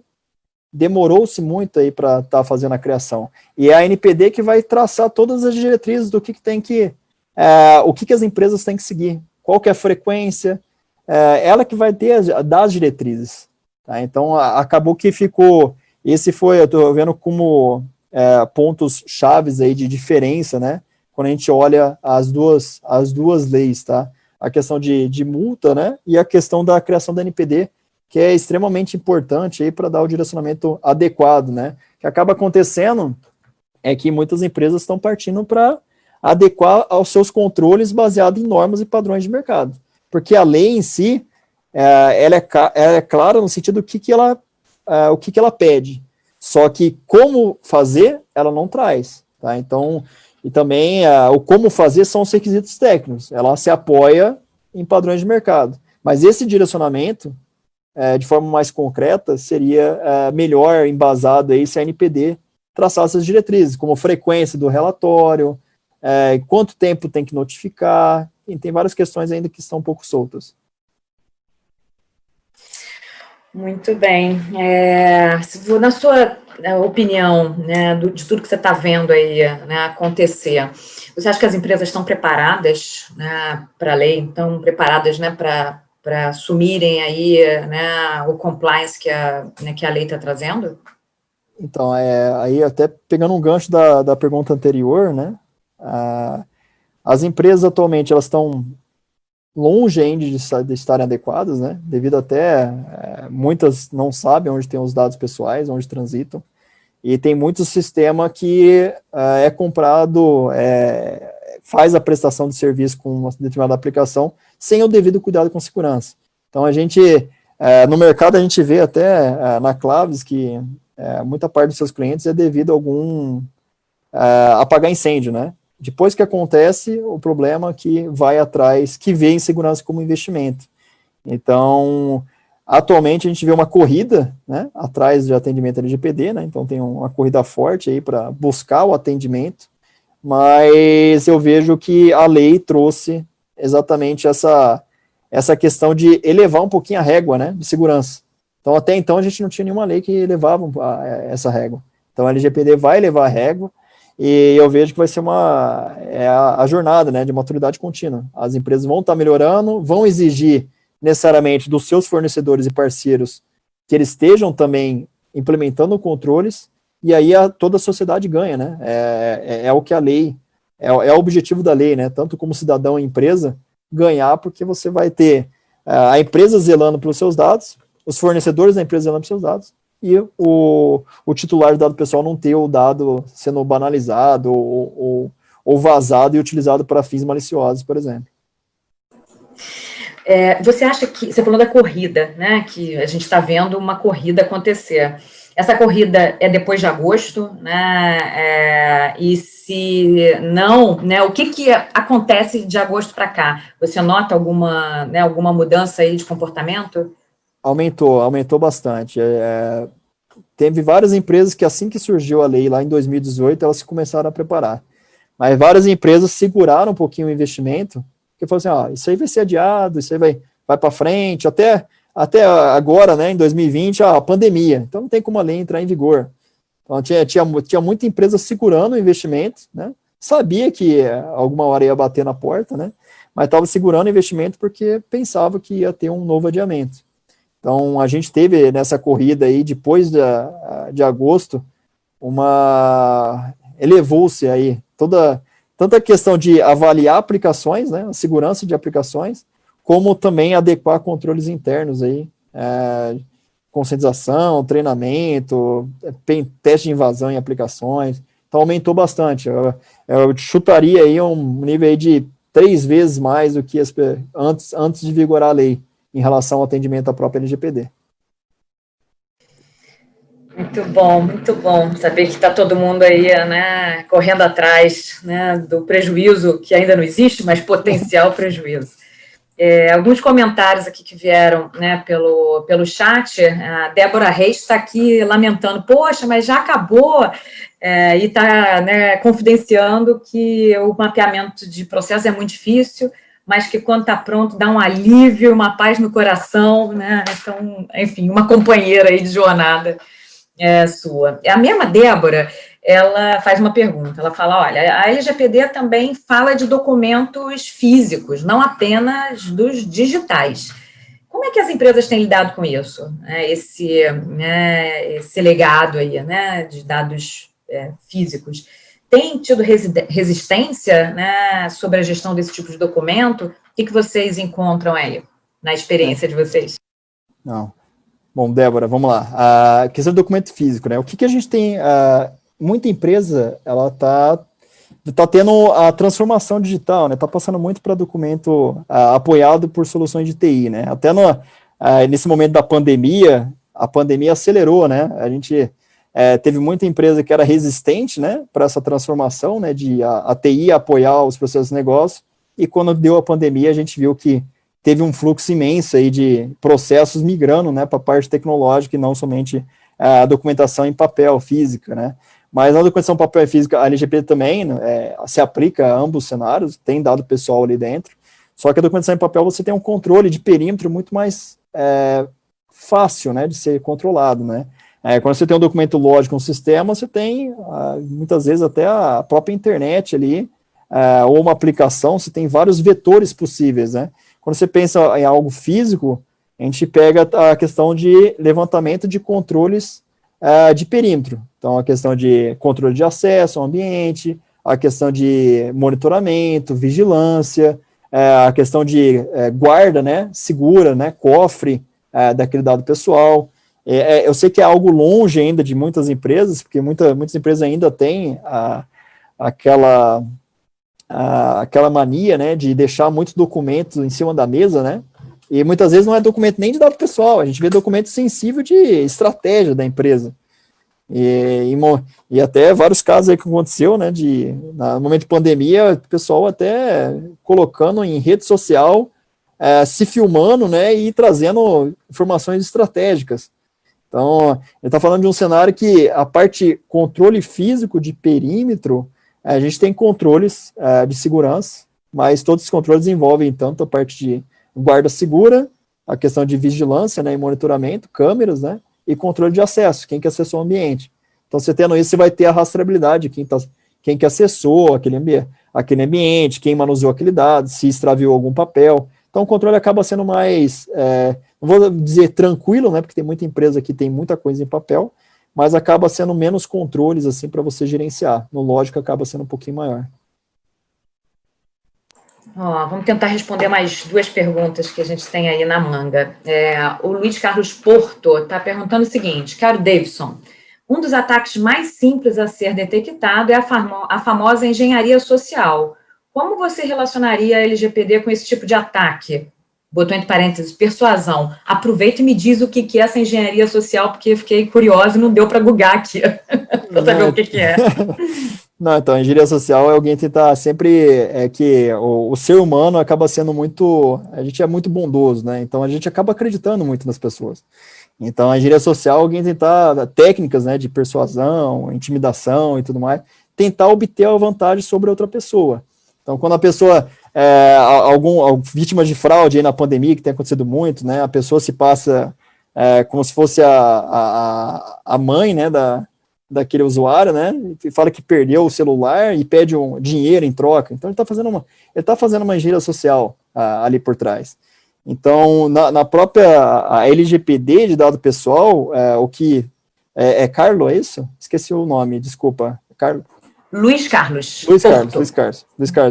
demorou-se muito aí para estar fazendo a criação. E é a NPD que vai traçar todas as diretrizes do que tem que, o que as empresas têm que seguir, qual que é a frequência, ela que vai dar as diretrizes. Tá? Então, acabou que ficou, eu estou vendo como pontos chaves aí de diferença, né, quando a gente olha as duas leis, tá? A questão de multa, né, e a questão da criação da NPD, que é extremamente importante aí para dar o direcionamento adequado, né? O que acaba acontecendo é que muitas empresas estão partindo para adequar aos seus controles baseado em normas e padrões de mercado. Porque a lei em si, ela é clara no sentido do que ela pede. Só que como fazer, ela não traz. Tá? Então, e também o como fazer são os requisitos técnicos. Ela se apoia em padrões de mercado. Mas esse direcionamento, de forma mais concreta, seria melhor embasado aí se a NPD traçar essas diretrizes, como frequência do relatório, quanto tempo tem que notificar, e tem várias questões ainda que estão um pouco soltas. Muito bem. Na sua opinião, né, de tudo que você está vendo aí, né, acontecer, você acha que as empresas estão preparadas, né, para a lei, estão preparadas, né, para assumirem aí, né, o compliance que a lei está trazendo? Então, aí até pegando um gancho da pergunta anterior, né, as empresas atualmente elas estão longe ainda de estarem adequadas, né, devido até muitas não sabem onde tem os dados pessoais, onde transitam, e tem muito sistema que é comprado, faz a prestação de serviço com uma determinada aplicação sem o devido cuidado com segurança. Então, a gente, no mercado, a gente vê até na Claves que muita parte dos seus clientes é devido a algum apagar incêndio, né? Depois que acontece, o problema que vai atrás, que vê insegurança como investimento. Então, atualmente a gente vê uma corrida, né, atrás de atendimento LGPD, né? Então tem uma corrida forte aí para buscar o atendimento, mas eu vejo que a lei trouxe exatamente essa questão de elevar um pouquinho a régua, né, de segurança. Então, até então, a gente não tinha nenhuma lei que elevava essa régua. Então, a LGPD vai elevar a régua, e eu vejo que vai ser a jornada, né, de maturidade contínua. As empresas vão estar melhorando, vão exigir necessariamente dos seus fornecedores e parceiros que eles estejam também implementando controles, e aí toda a sociedade ganha, né? É o que a lei, é o objetivo da lei, né? Tanto como cidadão e empresa, ganhar, porque você vai ter a empresa zelando pelos seus dados, os fornecedores da empresa zelando pelos seus dados, e o titular do dado pessoal não ter o dado sendo banalizado ou vazado e utilizado para fins maliciosos, por exemplo. Você acha que, você falou da corrida, né, que a gente está vendo uma corrida acontecer. Essa corrida é depois de agosto, né, e se não, né, o que acontece de agosto para cá? Você nota alguma mudança aí de comportamento? Aumentou bastante. Teve várias empresas que assim que surgiu a lei lá em 2018, elas começaram a preparar. Mas várias empresas seguraram um pouquinho o investimento, porque falaram assim, isso aí vai ser adiado, isso aí vai para frente, até agora, né, em 2020, a pandemia, então não tem como a lei entrar em vigor. Então, tinha muita empresa segurando o investimento, né? Sabia que alguma hora ia bater na porta, né? Mas estava segurando o investimento porque pensava que ia ter um novo adiamento. Então, a gente teve nessa corrida aí, depois de agosto, elevou-se aí tanta questão de avaliar aplicações, né, a segurança de aplicações, como também adequar controles internos aí, conscientização, treinamento, teste de invasão em aplicações. Então, aumentou bastante. Eu chutaria aí um nível aí de 3 vezes mais do que antes de vigorar a lei, em relação ao atendimento à própria LGPD. Muito bom saber que está todo mundo aí, né, correndo atrás, né, do prejuízo que ainda não existe, mas potencial prejuízo. Alguns comentários aqui que vieram, né, pelo chat. A Débora Reis está aqui lamentando, poxa, mas já acabou, e está, né, confidenciando que o mapeamento de processo é muito difícil, mas que quando está pronto dá um alívio, uma paz no coração, né? Então, enfim, uma companheira aí de jornada sua. A mesma Débora, ela faz uma pergunta, ela fala, olha, a LGPD também fala de documentos físicos, não apenas dos digitais. Como é que as empresas têm lidado com isso? Esse legado aí, né, de dados físicos. Tem tido resistência, né, sobre a gestão desse tipo de documento? O que vocês encontram aí, na experiência de vocês? Não. Bom, Débora, vamos lá. A questão do documento físico, né? O que a gente tem? Muita empresa, ela tá tendo a transformação digital, né? Tá passando muito para documento apoiado por soluções de TI, né? Até nesse momento da pandemia, a pandemia acelerou, né? A gente teve muita empresa que era resistente, né, para essa transformação, né, de a TI apoiar os processos de negócio, e quando deu a pandemia, a gente viu que teve um fluxo imenso aí de processos migrando, né, para a parte tecnológica e não somente a documentação em papel, física, né. Mas na documentação em papel e física, a LGPD também se aplica a ambos os cenários, tem dado pessoal ali dentro, só que a documentação em papel você tem um controle de perímetro muito mais fácil, né, de ser controlado, né. Quando você tem um documento lógico, um sistema, você tem, muitas vezes, até a própria internet ali, ou uma aplicação, você tem vários vetores possíveis, né? Quando você pensa em algo físico, a gente pega a questão de levantamento de controles de perímetro. Então, a questão de controle de acesso ao ambiente, a questão de monitoramento, vigilância, a questão de guarda, né, segura, né, cofre daquele dado pessoal. Eu sei que é algo longe ainda de muitas empresas, porque muitas empresas ainda têm aquela mania, né, de deixar muitos documentos em cima da mesa, né, e muitas vezes não é documento nem de dado pessoal, a gente vê documento sensível de estratégia da empresa, e até vários casos aí que aconteceu, né, no momento de pandemia, o pessoal até colocando em rede social, se filmando, né, e trazendo informações estratégicas. Então, ele está falando de um cenário que a parte controle físico de perímetro, a gente tem controles de segurança, mas todos os controles envolvem tanto a parte de guarda segura, a questão de vigilância, né, e monitoramento, câmeras, né, e controle de acesso, quem que acessou o ambiente. Então, você tendo isso, você vai ter a rastreabilidade, quem que acessou aquele ambiente, quem manuseou aquele dado, se extraviou algum papel. Então, o controle acaba sendo mais, não vou dizer tranquilo, né, porque tem muita empresa que tem muita coisa em papel, mas acaba sendo menos controles, assim, para você gerenciar. No lógico, acaba sendo um pouquinho maior. Vamos tentar responder mais 2 perguntas que a gente tem aí na manga. O Luiz Carlos Porto está perguntando o seguinte: caro Davidson, um dos ataques mais simples a ser detectado é a famosa engenharia social. Como você relacionaria a LGPD com esse tipo de ataque? Botou entre parênteses, persuasão. Aproveita e me diz o que é essa engenharia social, porque eu fiquei curiosa e não deu para googar aqui, para saber o que é. Não, então, a engenharia social é alguém tentar sempre, que o ser humano acaba sendo a gente é muito bondoso, né, então a gente acaba acreditando muito nas pessoas. Então, a engenharia social é alguém tentar técnicas, né, de persuasão, intimidação e tudo mais, tentar obter a vantagem sobre a outra pessoa. Então, quando a pessoa, vítima de fraude aí na pandemia, que tem acontecido muito, né, a pessoa se passa como se fosse a mãe, né, daquele usuário, né, e fala que perdeu o celular e pede um dinheiro em troca. Então, ele está fazendo uma engenharia social ali por trás. Então, na própria a LGPD de dado pessoal, o que Carlos, é isso? Esqueci o nome, desculpa. Luiz Carlos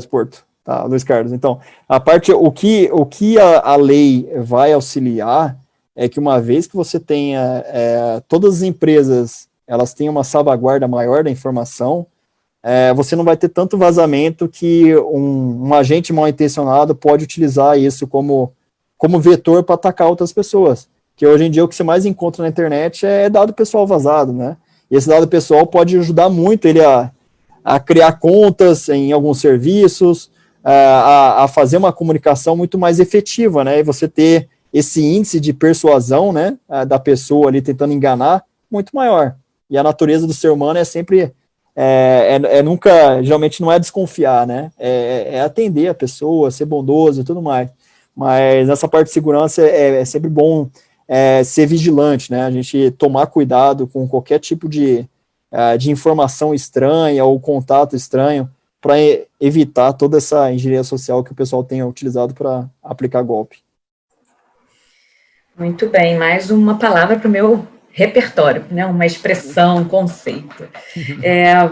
Porto. Tá, Luiz Carlos. Então, o que a lei vai auxiliar é que uma vez que você tenha todas as empresas, elas têm uma salvaguarda maior da informação, você não vai ter tanto vazamento que um agente mal intencionado pode utilizar isso como vetor para atacar outras pessoas. Que hoje em dia o que você mais encontra na internet é dado pessoal vazado, né? E esse dado pessoal pode ajudar muito ele a criar contas em alguns serviços, a fazer uma comunicação muito mais efetiva, né? E você ter esse índice de persuasão, né, da pessoa ali tentando enganar muito maior. E a natureza do ser humano é sempre nunca, geralmente não é desconfiar, né? É atender a pessoa, ser bondoso e tudo mais. Mas nessa parte de segurança é sempre bom ser vigilante, né? A gente tomar cuidado com qualquer tipo de informação estranha ou contato estranho para evitar toda essa engenharia social que o pessoal tem utilizado para aplicar golpe. Muito bem, mais uma palavra para o meu repertório, né? Uma expressão, um conceito.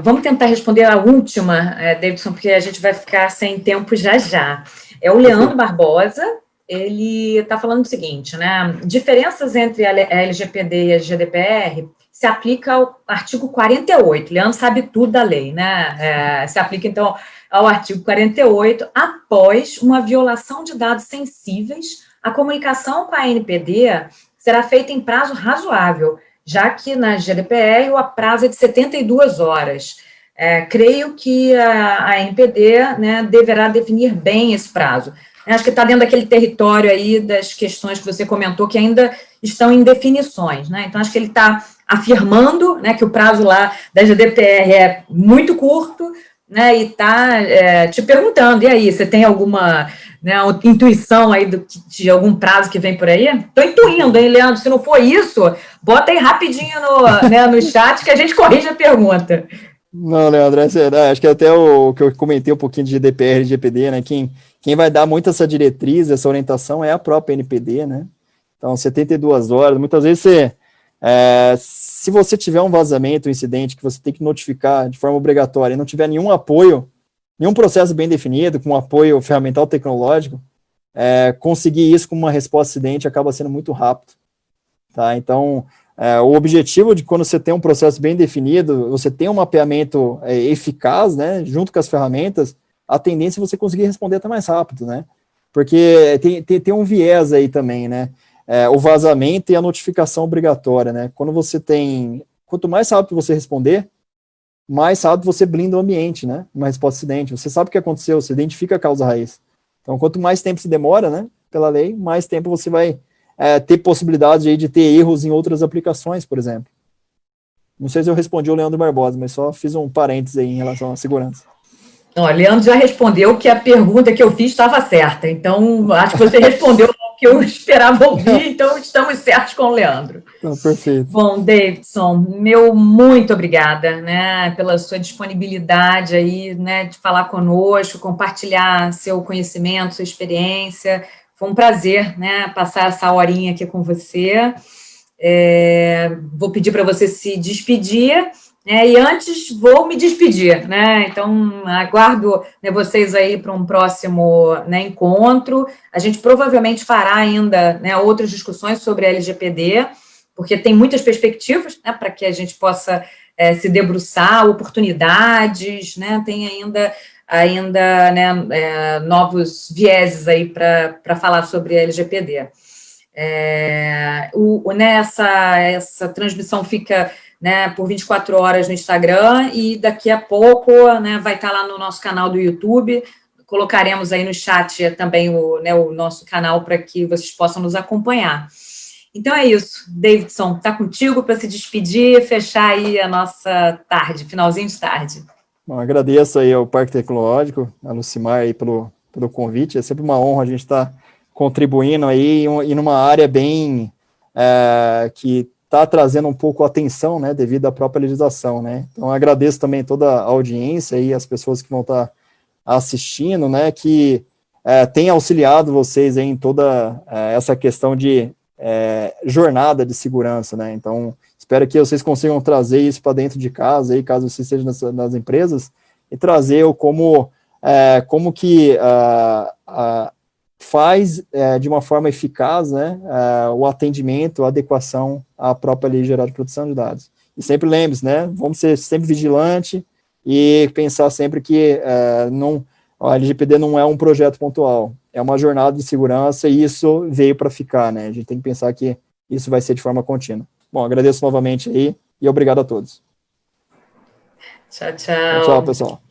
Vamos tentar responder a última, Davidson, porque a gente vai ficar sem tempo já. É o Leandro Barbosa, ele está falando o seguinte, né? Diferenças entre a LGPD e a GDPR se aplica ao artigo 48. Leandro sabe tudo da lei, né? Se aplica, então, ao artigo 48, após uma violação de dados sensíveis, a comunicação com a ANPD será feita em prazo razoável, já que na GDPR o prazo é de 72 horas. Creio que a ANPD, né, deverá definir bem esse prazo. Acho que está dentro daquele território aí das questões que você comentou, que ainda estão em definições, né? Então, acho que ele está afirmando, né, que o prazo lá da GDPR é muito curto, né, e está te perguntando, e aí, você tem alguma intuição aí de algum prazo que vem por aí? Estou intuindo, hein, Leandro? Se não for isso, bota aí rapidinho no chat que a gente corrige a pergunta. Não, Leandro, acho que até o que eu comentei um pouquinho de GDPR e GPD, né, quem vai dar muito essa diretriz, essa orientação é a própria NPD, né, então 72 horas, muitas vezes se você tiver um vazamento, um incidente que você tem que notificar de forma obrigatória e não tiver nenhum apoio, nenhum processo bem definido, com apoio ferramental tecnológico, conseguir isso com uma resposta incidente acaba sendo muito rápido, tá, então o objetivo de quando você tem um processo bem definido, você tem um mapeamento eficaz, né, junto com as ferramentas, a tendência é você conseguir responder até mais rápido, né, porque tem um viés aí também, né, o vazamento e a notificação obrigatória, né, quanto mais rápido você responder, mais rápido você blinda o ambiente, né, uma resposta acidente, você sabe o que aconteceu, você identifica a causa raiz, então quanto mais tempo se demora, né, pela lei, mais tempo você vai ter possibilidade aí de ter erros em outras aplicações, por exemplo. Não sei se eu respondi o Leandro Barbosa, mas só fiz um parênteses aí em relação à segurança. O Leandro já respondeu que a pergunta que eu fiz estava certa, então acho que você respondeu o que eu esperava ouvir, então estamos certos com o Leandro. Então, perfeito. Bom, Davidson, meu muito obrigada, né, pela sua disponibilidade aí, né, de falar conosco, compartilhar seu conhecimento, sua experiência. Foi um prazer, né, passar essa horinha aqui com você. Vou pedir para você se despedir, né, e antes vou me despedir, né, então aguardo, né, vocês aí para um próximo, né, encontro. A gente provavelmente fará ainda, né, outras discussões sobre a LGPD, porque tem muitas perspectivas, né, para que a gente possa se debruçar, oportunidades, né, tem ainda né, novos vieses aí para falar sobre a LGPD. Essa transmissão fica, né, por 24 horas no Instagram e daqui a pouco, né, vai estar lá no nosso canal do YouTube. Colocaremos aí no chat também o nosso canal para que vocês possam nos acompanhar. Então é isso, Davidson, está contigo para se despedir e fechar aí a nossa tarde, finalzinho de tarde. Bom, agradeço aí ao Parque Tecnológico, a Lucimar aí pelo convite, é sempre uma honra a gente estar contribuindo aí e numa área bem que está trazendo um pouco atenção, né, devido à própria legislação, né. Então, agradeço também toda a audiência e as pessoas que vão estar assistindo, né, que tem auxiliado vocês aí em toda essa questão de jornada de segurança, né. Então, espero que vocês consigam trazer isso para dentro de casa, aí, caso você esteja nas empresas, e trazer como que faz de uma forma eficaz, né, o atendimento, a adequação à própria Lei Geral de Proteção de Dados. E sempre lembre-se, né, vamos ser sempre vigilantes e pensar sempre que a LGPD não é um projeto pontual, é uma jornada de segurança e isso veio para ficar, né, a gente tem que pensar que isso vai ser de forma contínua. Bom, agradeço novamente aí e obrigado a todos. Tchau, tchau. Tchau, pessoal.